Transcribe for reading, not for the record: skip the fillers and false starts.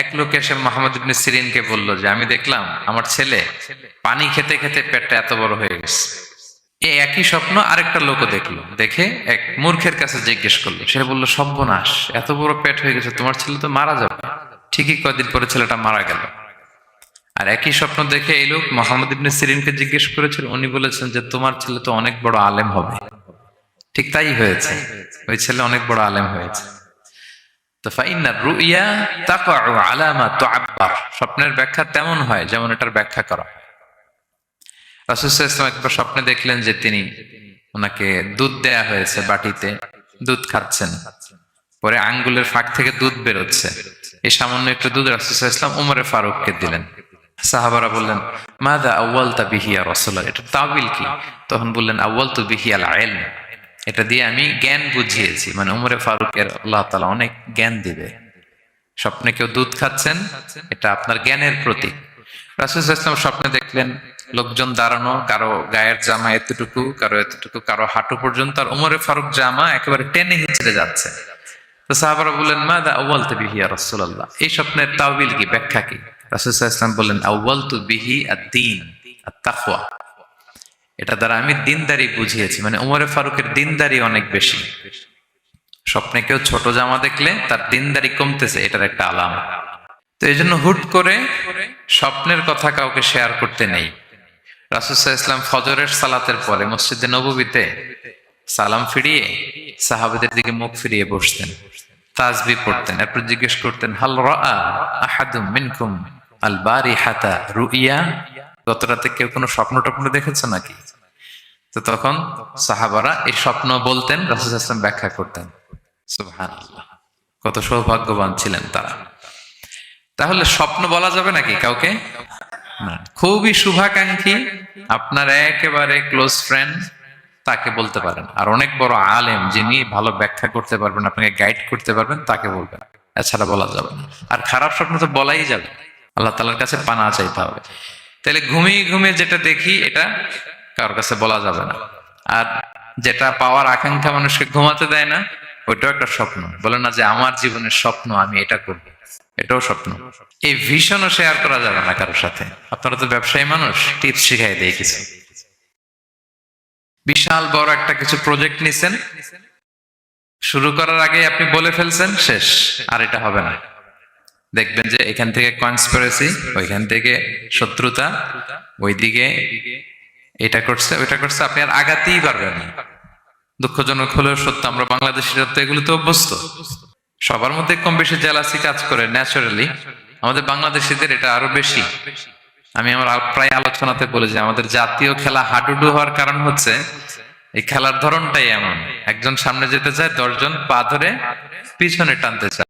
এক লোক এসে মুহাম্মদ ইবনে সিরিনকে বলল যে আমি দেখলাম আমার ছেলে পানি খেতে খেতে পেটটা এত বড় হয়ে গেছে। এই একই স্বপ্ন আরেকটা লোকও দেখলো, দেখে এক মূর্খের কাছে জিজ্ঞেস করলো। সে বলল, সর্বনাশ, এত বড় পেট হয়ে গেছে, তোমার ছেলে তো মারা যাবে। ঠিকই কয়েকদিন পরে ছেলেটা মারা গেল। আর একই স্বপ্ন দেখে এই লোক মুহাম্মদ ইবনে সিরিনকে জিজ্ঞেস করেছিল, উনি বলেছেন যে তোমার ছেলে তো অনেক বড় আলেম হবে। ঠিক তাই হয়েছে, ওই ছেলে অনেক বড় আলেম হয়েছে। তো ফাইন্না রুইয়া তাকাউ আলা মা তুআব্বার, স্বপ্নের ব্যাখ্যা তেমন হয় যেমন এটার ব্যাখ্যা করা। রাসূল সাল্লাল্লাহু আলাইহি ওয়াসাল্লাম একবার স্বপ্নে দেখলেন যে তিনি ওনাকে দুধ দেয়া হয়েছে, বাটিতে দুধ খাচ্ছেন, পরে আঙ্গুলের ফাঁক থেকে দুধ বেরোচ্ছে। এই সামান্য একটু দুধ রাসূল সাল্লাল্লাহু আলাইহি ওয়াসাল্লাম উমরে ফারুককে দিলেন। সাহাবারা বললেন, মাযা আউয়ালতা বিহি ইয়া রাসূলুল্লাহ, এটা তাওয়িল কি? তখন বললেন, আউয়ালতু বিহি আল ইলম, এটা দিয়ে আমি জ্ঞান বুঝিয়েছি। মানে উমরে ফারুকের আল্লাহ তাআলা অনেক জ্ঞান দিবে। স্বপ্নে কেউ দুধ খাচ্ছেন, এটা আপনার জ্ঞানের প্রতীক। রাসূল সাল্লাল্লাহু আলাইহি ওয়াসাল্লাম স্বপ্নে দেখলেন লোকজন দাঁড়ানো, কারো গায়ের জামা এতটুকু, কারো এতটুকু, কারো হাঁটু পর্যন্ত, আর উমরে ফারুক জামা একেবারে টেনে হিঁচড়ে যাচ্ছে। তো সাহাবারা বললেন, মাযা আউয়ালতু বিহি ইয়া রাসূলুল্লাহ, এই স্বপ্নের তাওয়িল কি, ব্যাখ্যা কি? রাসূল সাল্লাল্লাহু আলাইহি ওয়াসাল্লাম বললেন, আউয়ালতু বিহি আদ-দীন আত-তাকওয়া, এটা দ্বারা আমি দিনদারি বুঝিয়েছি। মানে উমরে ফারুকের দিনদারি অনেক বেশি। স্বপ্নে কেউ ছোট জামা দেখলে তার দিনদারি কমতেছে, এটার একটা আলামত। তো এই জন্য হুট করে স্বপ্নের কথা কাউকে শেয়ার করতে নেই। রাসূল সাল্লাল্লাহু আলাইহি ওয়াসাল্লাম ফজরের সালাতের পরে মসজিদে নববীতে সালাম ফিরিয়ে সাহাবাদের দিকে মুখ ফিরিয়ে বসতেন, তাসবিহ পড়তেন, এরপর জিজ্ঞেস করতেন, হাল রাআ আহাদুম মিনকুম আল বারিহাতা রুইয়া, গত রাতে কেউ কোনো স্বপ্ন টপ্ন দেখেছে নাকি? তো তখন সাহাবারা এই স্বপ্ন বলতেন, রাসূল সাল্লাল্লাহু আলাইহি ওয়াসাল্লাম ব্যাখ্যা করতেন। সুবহানাল্লাহ, কত সৌভাগ্যবান ছিলেন তারা। তাহলে স্বপ্ন বলা যাবে নাকি কাউকে? না। খুবই শুভাকাঙ্ক্ষী, আপনার একেবারে ক্লোজ ফ্রেন্ড, তাকে বলতে পারেন। আর অনেক বড় আলেম যিনি ভালো ব্যাখ্যা করতে পারবেন, আপনাকে গাইড করতে পারবেন, তাকে বলবেন। এছাড়া বলা যাবে না। আর খারাপ স্বপ্ন তো বলাই যাবে, আল্লাহ তাআলার কাছে পানা চাইতে হবে। তাহলে ঘুমিয়ে ঘুমিয়ে যেটা দেখি এটা কারোর কাছে বলা যাবে না। আর যেটা পাওয়ার আকাঙ্ক্ষা মানুষকে ঘুমাতে দেয় না, ওইটাও একটা স্বপ্ন। বলে না যে আমার জীবনের স্বপ্ন আমি এটা করব, এটাও স্বপ্ন। এই ভিশনও শেয়ার করা যাবে না কারোর সাথে। আপনারা তো ব্যবসায়ী মানুষ, টিপস শিখাই দেয় কিছু। বিশাল বড় একটা কিছু প্রজেক্ট নিছেন, শুরু করার আগে আপনি বলে ফেলছেন, শেষ, আর এটা হবে না। দেখবেন যে এখান থেকে কনস্পিরেসি, ওইখান থেকে শত্রুতা, ওইদিকে এটা করছে ওইটা করছে, আপনি আর আগাতেই পারবেন না। দুঃখজনক হলেও সত্য, আমরা বাংলাদেশিরা তো এগুলো তো অভ্যস্ত। সবার মধ্যে কম বেশি জেলাসি কাজ করে ন্যাচারালি, আমাদের বাংলাদেশিদের এটা আরো বেশি। আমি আমার প্রায় আলোচনাতে বলি যে আমাদের জাতীয় খেলা হাডুডু হওয়ার কারণ হচ্ছে এই খেলার ধরনটাই এমন, একজন সামনে যেতে চায়, 10 জন পা ধরে পিছনে টানতে চায়।